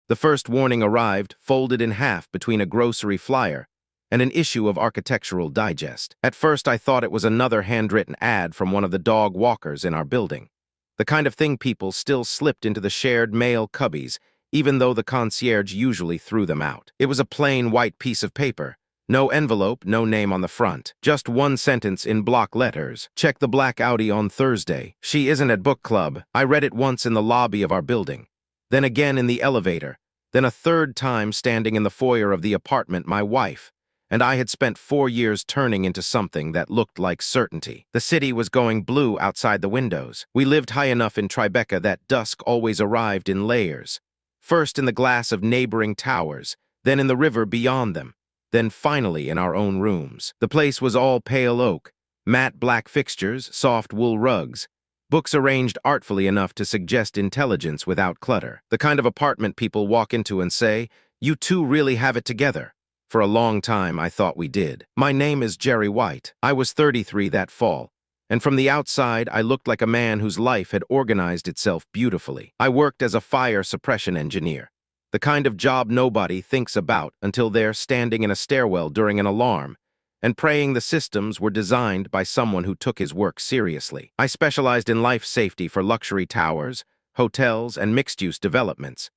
The first warning arrived, folded in half between a grocery flyer and an issue of Architectural Digest. At first, I thought it was another handwritten ad from one of the dog walkers in our building. The kind of thing people still slipped into the shared mail cubbies, even though the concierge usually threw them out. It was a plain white piece of paper. No envelope, no name on the front. Just one sentence in block letters. Check the black Audi on Thursday. She isn't at book club. I read it once in the lobby of our building. Then again in the elevator. Then a third time standing in the foyer of the apartment my wife and I had spent 4 years turning into something that looked like certainty. The city was going blue outside the windows. We lived high enough in Tribeca that dusk always arrived in layers. First in the glass of neighboring towers, then in the river beyond them, then finally in our own rooms. The place was all pale oak, matte black fixtures, soft wool rugs, books arranged artfully enough to suggest intelligence without clutter. The kind of apartment people walk into and say, "You two really have it together." For a long time, I thought we did. My name is Jerry White. I was 33 that fall, and from the outside, I looked like a man whose life had organized itself beautifully. I worked as a fire suppression engineer, the kind of job nobody thinks about until they're standing in a stairwell during an alarm and praying the systems were designed by someone who took his work seriously. I specialized in life safety for luxury towers, hotels, and mixed-use developments.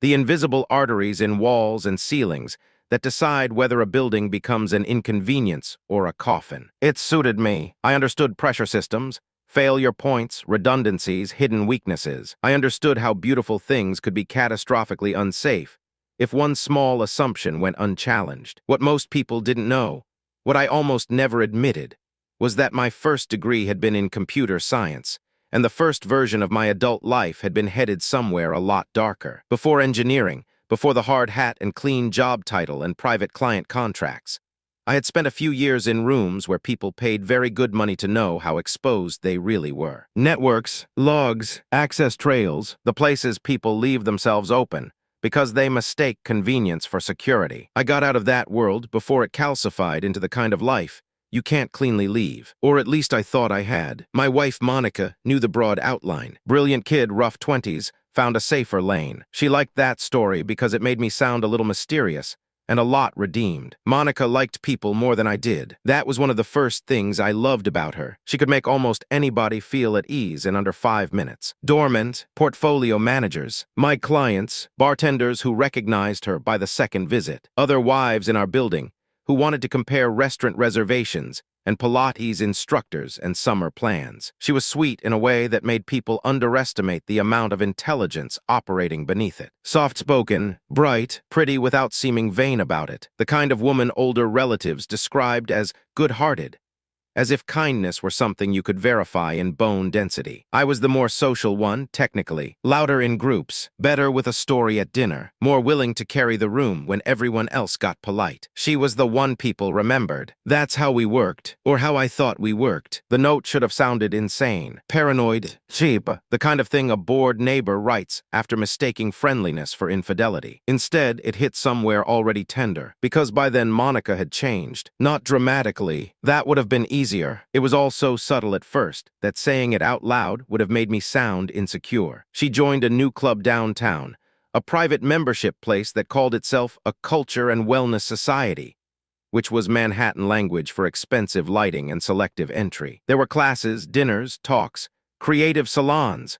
The invisible arteries in walls and ceilings that decide whether a building becomes an inconvenience or a coffin. It suited me. I understood pressure systems, failure points, redundancies, hidden weaknesses. I understood how beautiful things could be catastrophically unsafe if one small assumption went unchallenged. What most people didn't know, what I almost never admitted, was that my first degree had been in computer science, and the first version of my adult life had been headed somewhere a lot darker. Before engineering, before the hard hat and clean job title and private client contracts, I had spent a few years in rooms where people paid very good money to know how exposed they really were. Networks, logs, access trails, the places people leave themselves open because they mistake convenience for security. I got out of that world before it calcified into the kind of life you can't cleanly leave. Or at least I thought I had. My wife, Monica, knew the broad outline. Brilliant kid, rough 20s, found a safer lane. She liked that story because it made me sound a little mysterious and a lot redeemed. Monica liked people more than I did. That was one of the first things I loved about her. She could make almost anybody feel at ease in under 5 minutes. Dormant, portfolio managers, my clients, bartenders who recognized her by the second visit, other wives in our building who wanted to compare restaurant reservations and Pilates instructors and summer plans. She was sweet in a way that made people underestimate the amount of intelligence operating beneath it. Soft-spoken, bright, pretty without seeming vain about it. The kind of woman older relatives described as good-hearted, as if kindness were something you could verify in bone density. I was the more social one, technically, louder in groups, better with a story at dinner, more willing to carry the room when everyone else got polite. She was the one people remembered. That's how we worked, or how I thought we worked. The note should have sounded insane, paranoid, cheap, the kind of thing a bored neighbor writes after mistaking friendliness for infidelity. Instead, it hit somewhere already tender, because by then Monica had changed. Not dramatically. That would have been easier. It was all so subtle at first that saying it out loud would have made me sound insecure. She joined a new club downtown, a private membership place that called itself a Culture and Wellness Society, which was Manhattan language for expensive lighting and selective entry. There were classes, dinners, talks, creative salons,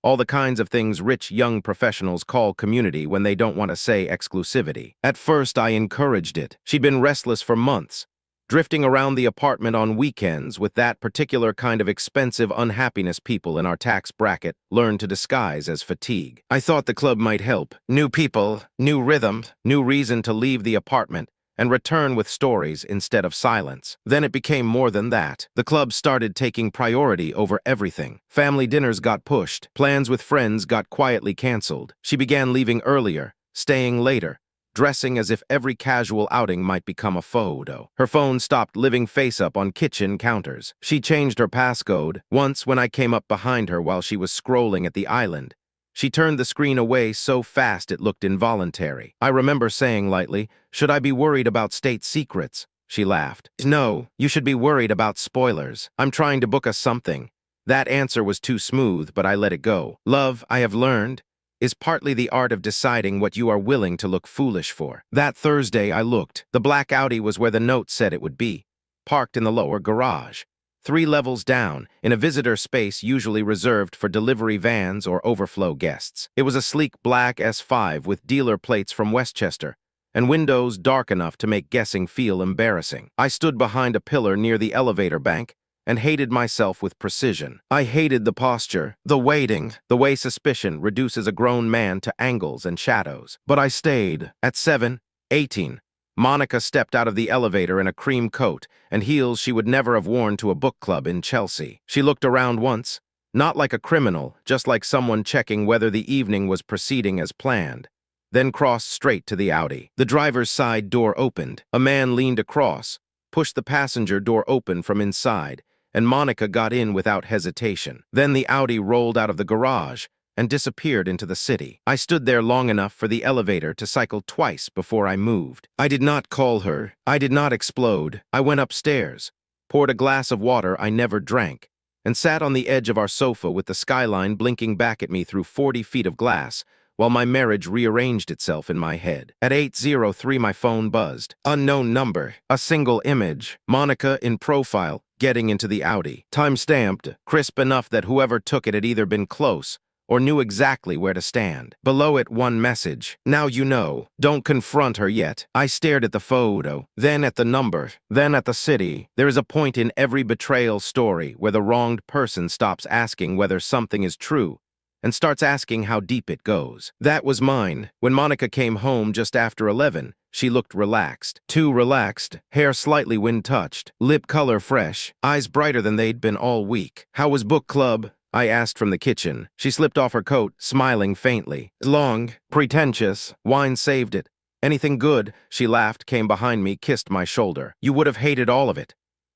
all the kinds of things rich young professionals call community when they don't want to say exclusivity. At first, I encouraged it. She'd been restless for months, drifting around the apartment on weekends with that particular kind of expensive unhappiness people in our tax bracket learn to disguise as fatigue. I thought the club might help. New people, new rhythm, new reason to leave the apartment and return with stories instead of silence. Then it became more than that. The club started taking priority over everything. Family dinners got pushed. Plans with friends got quietly canceled. She began leaving earlier, staying later, dressing as if every casual outing might become a photo. Her phone stopped living face-up on kitchen counters. She changed her passcode. Once, when I came up behind her while she was scrolling at the island, she turned the screen away so fast it looked involuntary. I remember saying lightly, "Should I be worried about state secrets?" She laughed. "No, you should be worried about spoilers. I'm trying to book us something." That answer was too smooth, but I let it go. Love, I have learned, is partly the art of deciding what you are willing to look foolish for. That Thursday I looked. The black Audi was where the note said it would be, parked in the lower garage. 3 levels down, in a visitor space usually reserved for delivery vans or overflow guests. It was a sleek black S5 with dealer plates from Westchester, and windows dark enough to make guessing feel embarrassing. I stood behind a pillar near the elevator bank and hated myself with precision. I hated the posture, the waiting, the way suspicion reduces a grown man to angles and shadows. But I stayed. At 7:18, Monica stepped out of the elevator in a cream coat and heels she would never have worn to a book club in Chelsea. She looked around once, not like a criminal, just like someone checking whether the evening was proceeding as planned, then crossed straight to the Audi. The driver's side door opened. A man leaned across, pushed the passenger door open from inside, and Monica got in without hesitation. Then the Audi rolled out of the garage and disappeared into the city. I stood there long enough for the elevator to cycle twice before I moved. I did not call her. I did not explode. I went upstairs, poured a glass of water I never drank, and sat on the edge of our sofa with the skyline blinking back at me through 40 feet of glass, while my marriage rearranged itself in my head. At 8:03, my phone buzzed. Unknown number. A single image. Monica in profile, getting into the Audi. Time-stamped, crisp enough that whoever took it had either been close or knew exactly where to stand. Below it, one message. Now you know. Don't confront her yet. I stared at the photo, then at the number, then at the city. There is a point in every betrayal story where the wronged person stops asking whether something is true and starts asking how deep it goes. That was mine. When Monica came home just after 11, she looked relaxed. Too relaxed, hair slightly wind-touched, lip color fresh, eyes brighter than they'd been all week. How was book club? I asked from the kitchen. She slipped off her coat, smiling faintly. Long, pretentious, wine saved it. Anything good? She laughed, came behind me, kissed my shoulder. You would have hated all of it.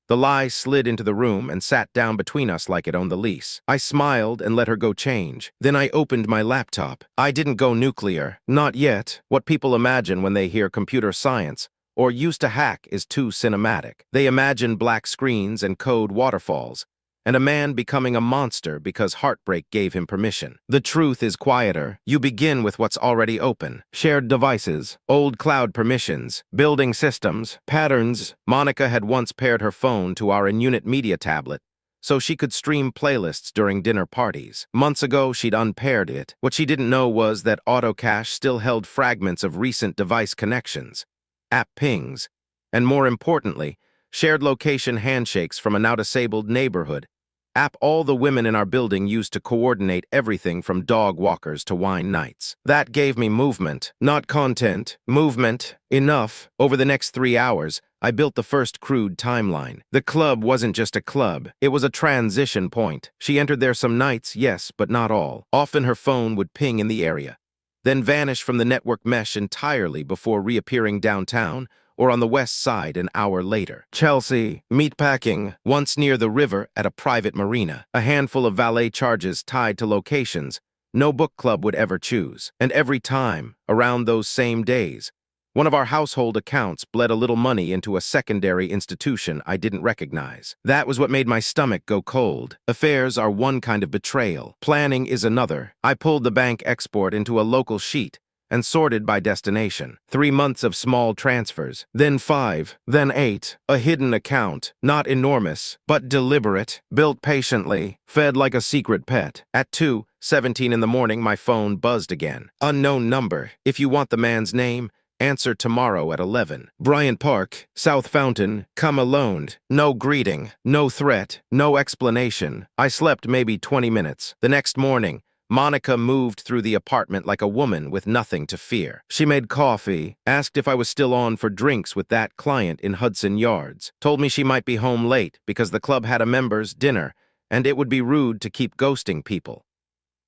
The lie slid into the room and sat down between us like it owned the lease. I smiled and let her go change. Then I opened my laptop. I didn't go nuclear. Not yet. What people imagine when they hear computer science or used to hack is too cinematic. They imagine black screens and code waterfalls, and a man becoming a monster because heartbreak gave him permission. The truth is quieter. You begin with what's already open. Shared devices, old cloud permissions, building systems, patterns. Monica had once paired her phone to our in-unit media tablet so she could stream playlists during dinner parties. Months ago, she'd unpaired it. What she didn't know was that autocache still held fragments of recent device connections, app pings, and more importantly, shared location handshakes from a now-disabled neighborhood. App all the women in our building used to coordinate everything from dog walkers to wine nights. That gave me movement, not content. Movement. Enough. Over the next 3 hours, I built the first crude timeline. The club wasn't just a club. It was a transition point. She entered there some nights, yes, but not all. Often her phone would ping in the area, then vanish from the network mesh entirely before reappearing downtown or on the west side an hour later. Chelsea, meatpacking, once near the river at a private marina. A handful of valet charges tied to locations no book club would ever choose. And every time, around those same days, one of our household accounts bled a little money into a secondary institution I didn't recognize. That was what made my stomach go cold. Affairs are one kind of betrayal. Planning is another. I pulled the bank export into a local sheet and sorted by destination. 3 months of small transfers, then 5, then 8. A hidden account, not enormous, but deliberate, built patiently, fed like a secret pet. At 2:17 in the morning, my phone buzzed again. Unknown number. If you want the man's name, answer tomorrow at 11. Bryant Park, South Fountain, come alone. No greeting, no threat, no explanation. I slept maybe 20 minutes. The next morning, Monica moved through the apartment like a woman with nothing to fear. She made coffee, asked if I was still on for drinks with that client in Hudson Yards, told me she might be home late because the club had a members' dinner, and it would be rude to keep ghosting people.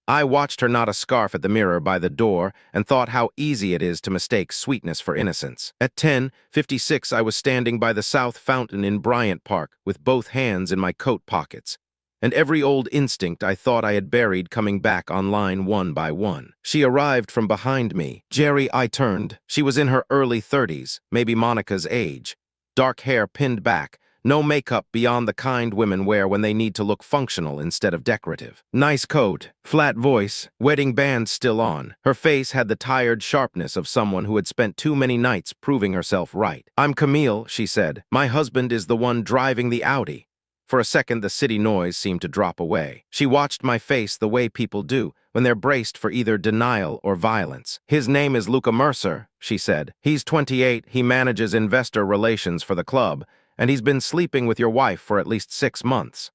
I watched her knot a scarf at the mirror by the door and thought how easy it is to mistake sweetness for innocence. At 10:56, I was standing by the South Fountain in Bryant Park with both hands in my coat pockets, and every old instinct I thought I had buried coming back online one by one. She arrived from behind me. Jerry, I turned. She was in her early 30s, maybe Monica's age. Dark hair pinned back, No makeup beyond the kind women wear when they need to look functional instead of decorative. Nice coat, flat voice, wedding band still on. Her face had the tired sharpness of someone who had spent too many nights proving herself right. "I'm Camille," she said. "My husband is the one driving the Audi." For a second, the city noise seemed to drop away. She watched my face the way people do when they're braced for either denial or violence. "His name is Luca Mercer," she said. "He's 28, he manages investor relations for the club, and he's been sleeping with your wife for at least 6 months."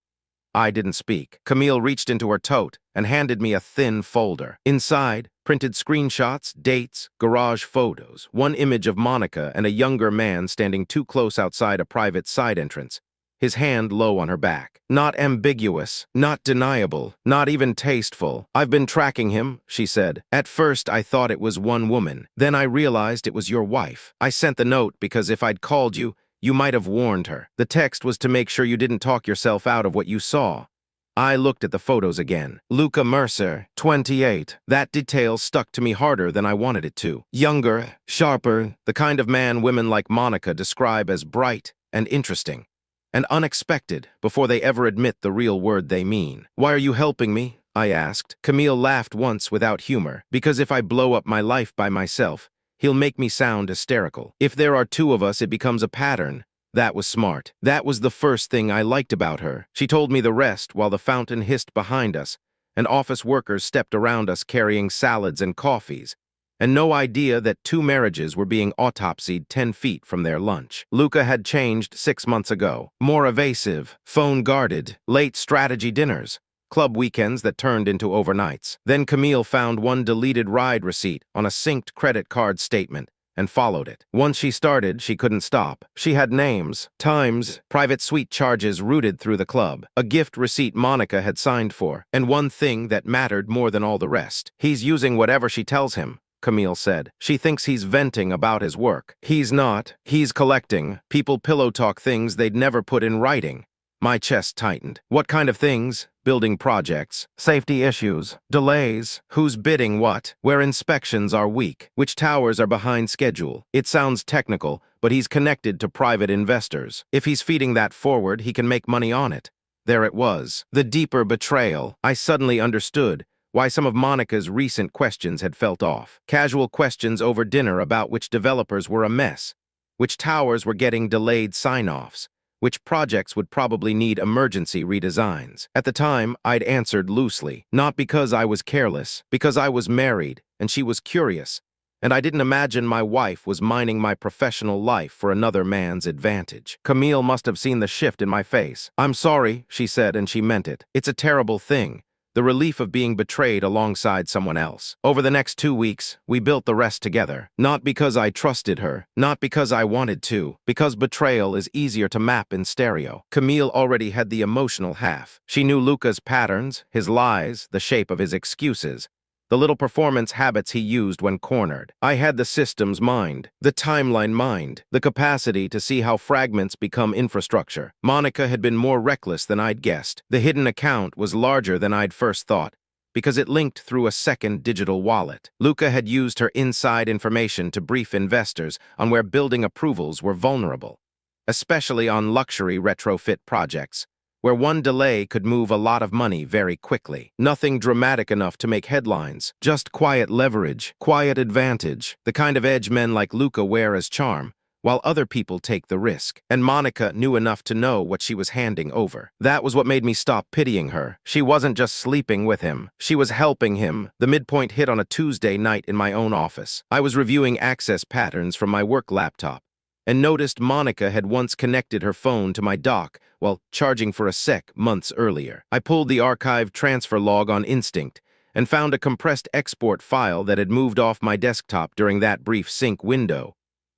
I didn't speak. Camille reached into her tote and handed me a thin folder. Inside, printed screenshots, dates, garage photos, one image of Monica and a younger man standing too close outside a private side entrance, his hand low on her back. "Not ambiguous, not deniable, not even tasteful. I've been tracking him," she said. "At first, I thought it was one woman. Then I realized it was your wife. I sent the note because if I'd called you, you might have warned her. The text was to make sure you didn't talk yourself out of what you saw." I looked at the photos again. Luca Mercer, 28. That detail stuck to me harder than I wanted it to. Younger, sharper, the kind of man women like Monica describe as bright and interesting. And unexpected before they ever admit the real word they mean. "Why are you helping me?" I asked. Camille laughed once without humor. "Because if I blow up my life by myself, he'll make me sound hysterical. If there are two of us, it becomes a pattern." That was smart. That was the first thing I liked about her. She told me the rest while the fountain hissed behind us, and office workers stepped around us carrying salads and coffees, and no idea that 2 marriages were being autopsied 10 feet from their lunch. Luca had changed 6 months ago. More evasive, phone-guarded, late strategy dinners, club weekends that turned into overnights. Then Camille found one deleted ride receipt on a synced credit card statement and followed it. Once she started, she couldn't stop. She had names, times, private suite charges routed through the club, a gift receipt Monica had signed for, and one thing that mattered more than all the rest. "He's using whatever she tells him," Camille said. "She thinks he's venting about his work. He's not. He's collecting. People pillow talk things they'd never put in writing." My chest tightened. "What kind of things?" "Building projects, safety issues, delays, who's bidding what, where inspections are weak, which towers are behind schedule." It sounds technical, but he's connected to private investors. If he's feeding that forward, he can make money on it. There it was. The deeper betrayal. I suddenly understood why some of Monica's recent questions had felt off. Casual questions over dinner about which developers were a mess, which towers were getting delayed sign-offs, which projects would probably need emergency redesigns. At the time, I'd answered loosely, not because I was careless, because I was married, and she was curious, and I didn't imagine my wife was mining my professional life for another man's advantage. Camille must have seen the shift in my face. "I'm sorry," she said, and she meant it. "It's a terrible thing. The relief of being betrayed alongside someone else." Over the next 2 weeks, we built the rest together. Not because I trusted her, not because I wanted to, because betrayal is easier to map in stereo. Camille already had the emotional half. She knew Luca's patterns, his lies, the shape of his excuses, the little performance habits he used when cornered. I had the systems mind, the timeline mind, the capacity to see how fragments become infrastructure. Monica had been more reckless than I'd guessed. The hidden account was larger than I'd first thought, because it linked through a second digital wallet. Luca had used her inside information to brief investors on where building approvals were vulnerable, especially on luxury retrofit projects, where one delay could move a lot of money very quickly. Nothing dramatic enough to make headlines, just quiet leverage, quiet advantage, the kind of edge men like Luca wear as charm, while other people take the risk. And Monica knew enough to know what she was handing over. That was what made me stop pitying her. She wasn't just sleeping with him. She was helping him. The midpoint hit on a Tuesday night in my own office. I was reviewing access patterns from my work laptop, and noticed Monica had once connected her phone to my dock while charging for a sec months earlier. I pulled the archived transfer log on instinct and found a compressed export file that had moved off my desktop during that brief sync window.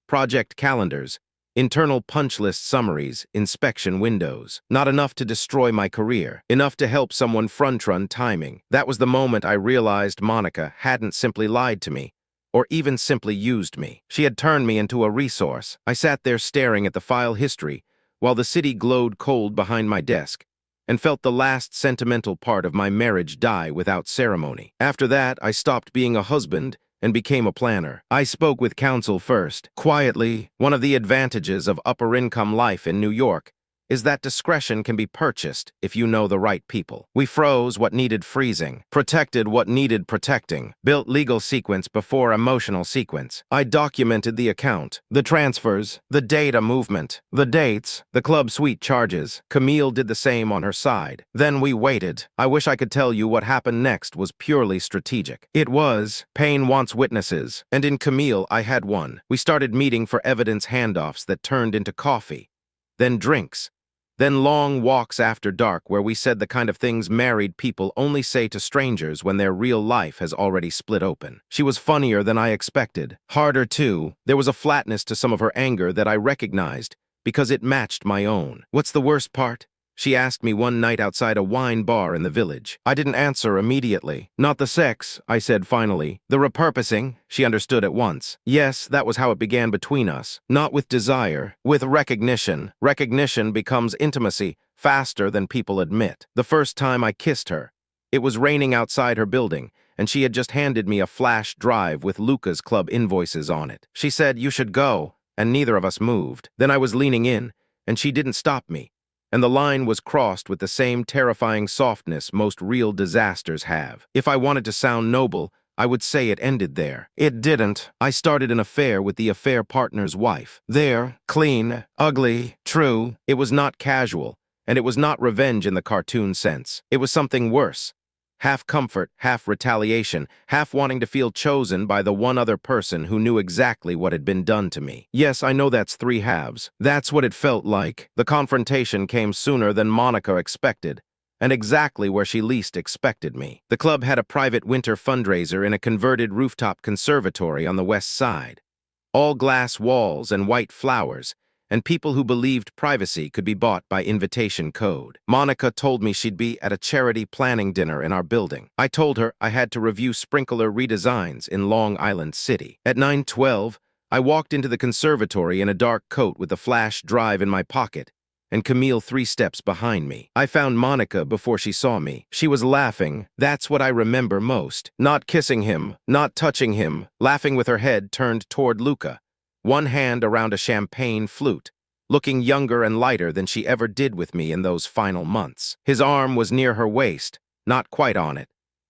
Project calendars, internal punch list summaries, inspection windows. Not enough to destroy my career, enough to help someone front-run timing. That was the moment I realized Monica hadn't simply lied to me, or even simply used me. She had turned me into a resource. I sat there staring at the file history while the city glowed cold behind my desk, and felt the last sentimental part of my marriage die without ceremony. After that, I stopped being a husband and became a planner. I spoke with counsel first, quietly. One of the advantages of upper-income life in New York is that discretion can be purchased if you know the right people. We froze what needed freezing, protected what needed protecting, built legal sequence before emotional sequence. I documented the account, the transfers, the data movement, the dates, the club suite charges. Camille did the same on her side. Then we waited. I wish I could tell you what happened next was purely strategic. It was, Payne wants witnesses, and in Camille I had one. We started meeting for evidence handoffs that turned into coffee, then drinks, then long walks after dark where we said the kind of things married people only say to strangers when their real life has already split open. She was funnier than I expected. Harder too. There was a flatness to some of her anger that I recognized because it matched my own. What's the worst part? She asked me one night outside a wine bar in the village. I didn't answer immediately. Not the sex, I said finally. The repurposing, she understood at once. Yes, that was how it began between us. Not with desire, with recognition. Recognition becomes intimacy faster than people admit. The first time I kissed her, it was raining outside her building, and she had just handed me a flash drive with Luca's club invoices on it. She said, "You should go," and neither of us moved. Then I was leaning in, and she didn't stop me. And the line was crossed with the same terrifying softness most real disasters have. If I wanted to sound noble, I would say it ended there. It didn't. I started an affair with the affair partner's wife. There, clean, ugly, true. It was not casual, and it was not revenge in the cartoon sense. It was something worse. Half comfort, half retaliation, half wanting to feel chosen by the one other person who knew exactly what had been done to me. Yes, I know that's three halves. That's what it felt like. The confrontation came sooner than Monica expected, and exactly where she least expected me. The club had a private winter fundraiser in a converted rooftop conservatory on the west side. All glass walls and white flowers, and people who believed privacy could be bought by invitation code. Monica told me she'd be at a charity planning dinner in our building. I told her I had to review sprinkler redesigns in Long Island City. At 9:12, I walked into the conservatory in a dark coat with a flash drive in my pocket, and Camille 3 steps behind me. I found Monica before she saw me. She was laughing. That's what I remember most. Not kissing him, not touching him, laughing with her head turned toward Luca, one hand around a champagne flute, looking younger and lighter than she ever did with me in those final months. His arm was near her waist, not quite on it.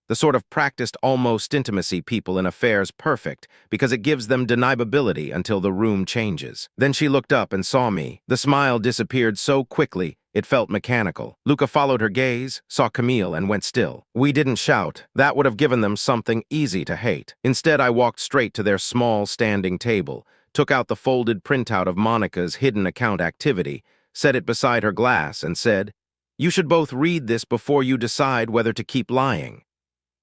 The sort of practiced almost intimacy people in affairs perfect because it gives them deniability until the room changes. Then she looked up and saw me. The smile disappeared so quickly, it felt mechanical. Luca followed her gaze, saw Camille, and went still. We didn't shout. That would have given them something easy to hate. Instead, I walked straight to their small standing table, took out the folded printout of Monica's hidden account activity, set it beside her glass, and said, "You should both read this before you decide whether to keep lying."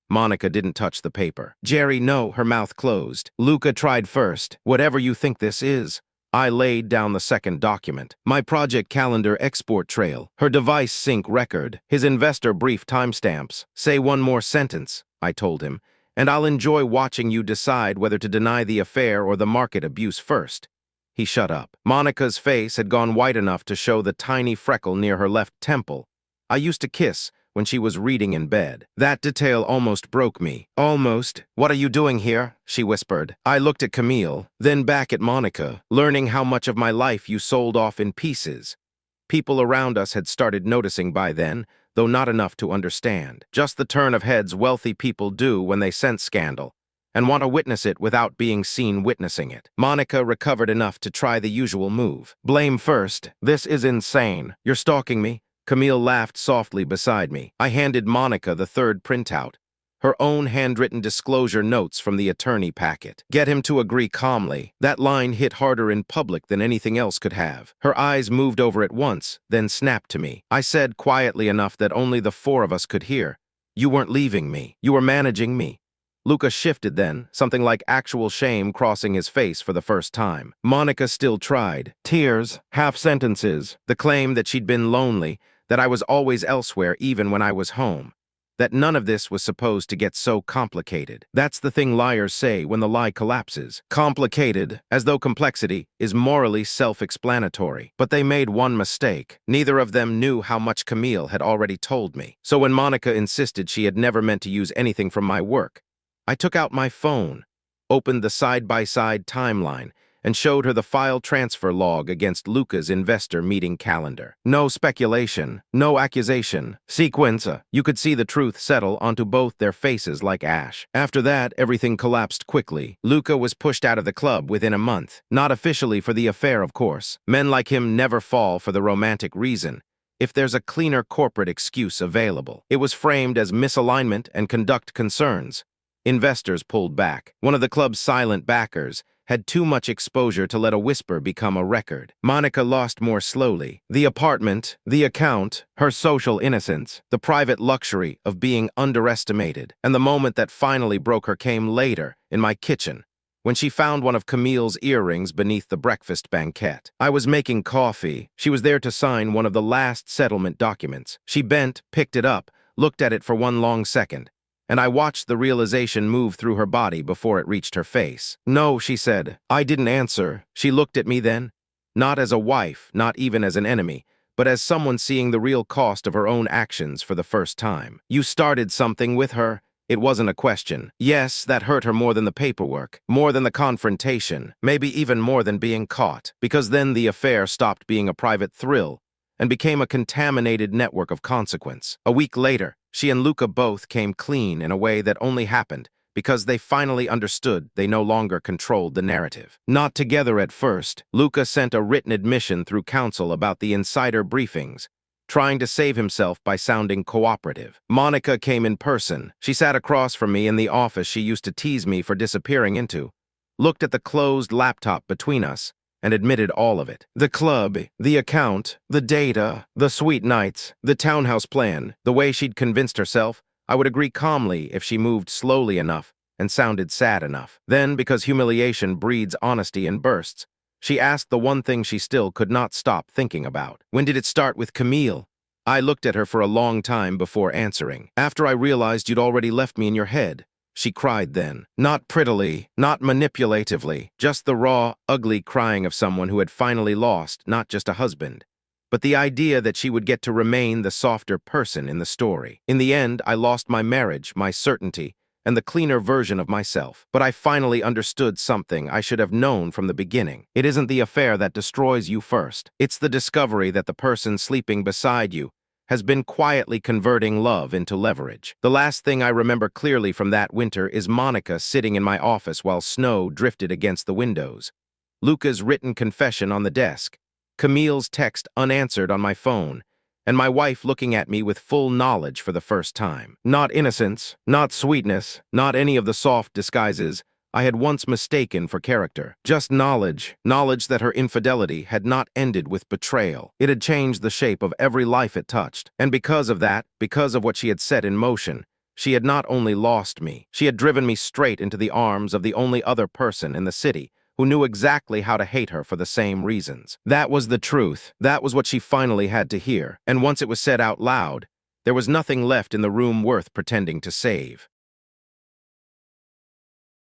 Monica didn't touch the paper. "Jerry, no," her mouth closed. "Luca tried first. Whatever you think this is." I laid down the second document. My project calendar export trail, her device sync record, his investor brief timestamps. "Say one more sentence," I told him, "and I'll enjoy watching you decide whether to deny the affair or the market abuse first." He shut up. Monica's face had gone white enough to show the tiny freckle near her left temple. I used to kiss when she was reading in bed. That detail almost broke me. "Almost? What are you doing here?" she whispered. I looked at Camille, then back at Monica, learning how much of my life you sold off in pieces. People around us had started noticing by then, though not enough to understand. Just the turn of heads wealthy people do when they sense scandal, and want to witness it without being seen witnessing it. Monica recovered enough to try the usual move. "Blame first. This is insane. You're stalking me." Camille laughed softly beside me. I handed Monica the third printout, her own handwritten disclosure notes from the attorney packet. "Get him to agree calmly." That line hit harder in public than anything else could have. Her eyes moved over at once, then snapped to me. I said quietly enough that only the 4 of us could hear, "You weren't leaving me. You were managing me." Luca shifted then, something like actual shame crossing his face for the first time. Monica still tried. Tears, half sentences, the claim that she'd been lonely, that I was always elsewhere even when I was home, that none of this was supposed to get so complicated. That's the thing liars say when the lie collapses. Complicated, as though complexity is morally self-explanatory. But they made one mistake. Neither of them knew how much Camille had already told me. So when Monica insisted she had never meant to use anything from my work, I took out my phone, opened the side-by-side timeline, and showed her the file transfer log against Luca's investor meeting calendar. No speculation, no accusation. Sequence. You could see the truth settle onto both their faces like ash. After that, everything collapsed quickly. Luca was pushed out of the club within a month. Not officially for the affair, of course. Men like him never fall for the romantic reason if there's a cleaner corporate excuse available. It was framed as misalignment and conduct concerns. Investors pulled back. One of the club's silent backers had too much exposure to let a whisper become a record. Monica lost more slowly. The apartment, the account, her social innocence, the private luxury of being underestimated. And the moment that finally broke her came later, in my kitchen, when she found one of Camille's earrings beneath the breakfast banquette. I was making coffee. She was there to sign one of the last settlement documents. She bent, picked it up, looked at it for one long second, and I watched the realization move through her body before it reached her face. "No," she said. I didn't answer. She looked at me then, not as a wife, not even as an enemy, but as someone seeing the real cost of her own actions for the first time. "You started something with her." It wasn't a question. Yes, that hurt her more than the paperwork, more than the confrontation, maybe even more than being caught, because then the affair stopped being a private thrill and became a contaminated network of consequence. A week later, she and Luca both came clean in a way that only happened because they finally understood they no longer controlled the narrative. Not together at first, Luca sent a written admission through counsel about the insider briefings, trying to save himself by sounding cooperative. Monica came in person. She sat across from me in the office she used to tease me for disappearing into, looked at the closed laptop between us, and admitted all of it. The club, the account, the data, the sweet nights, the townhouse plan, the way she'd convinced herself I would agree calmly if she moved slowly enough and sounded sad enough. Then, because humiliation breeds honesty in bursts, she asked the one thing she still could not stop thinking about. "When did it start with Camille?" I looked at her for a long time before answering. "After I realized you'd already left me in your head," she cried then. Not prettily, not manipulatively, just the raw, ugly crying of someone who had finally lost not just a husband, but the idea that she would get to remain the softer person in the story. In the end, I lost my marriage, my certainty, and the cleaner version of myself. But I finally understood something I should have known from the beginning. It isn't the affair that destroys you first. It's the discovery that the person sleeping beside you has been quietly converting love into leverage. The last thing I remember clearly from that winter is Monica sitting in my office while snow drifted against the windows, Luca's written confession on the desk, Camille's text unanswered on my phone, and my wife looking at me with full knowledge for the first time. Not innocence, not sweetness, not any of the soft disguises I had once mistaken for character. Just knowledge that her infidelity had not ended with betrayal. It had changed the shape of every life it touched. And because of that, because of what she had set in motion, she had not only lost me, she had driven me straight into the arms of the only other person in the city who knew exactly how to hate her for the same reasons. That was the truth. That was what she finally had to hear. And once it was said out loud, there was nothing left in the room worth pretending to save.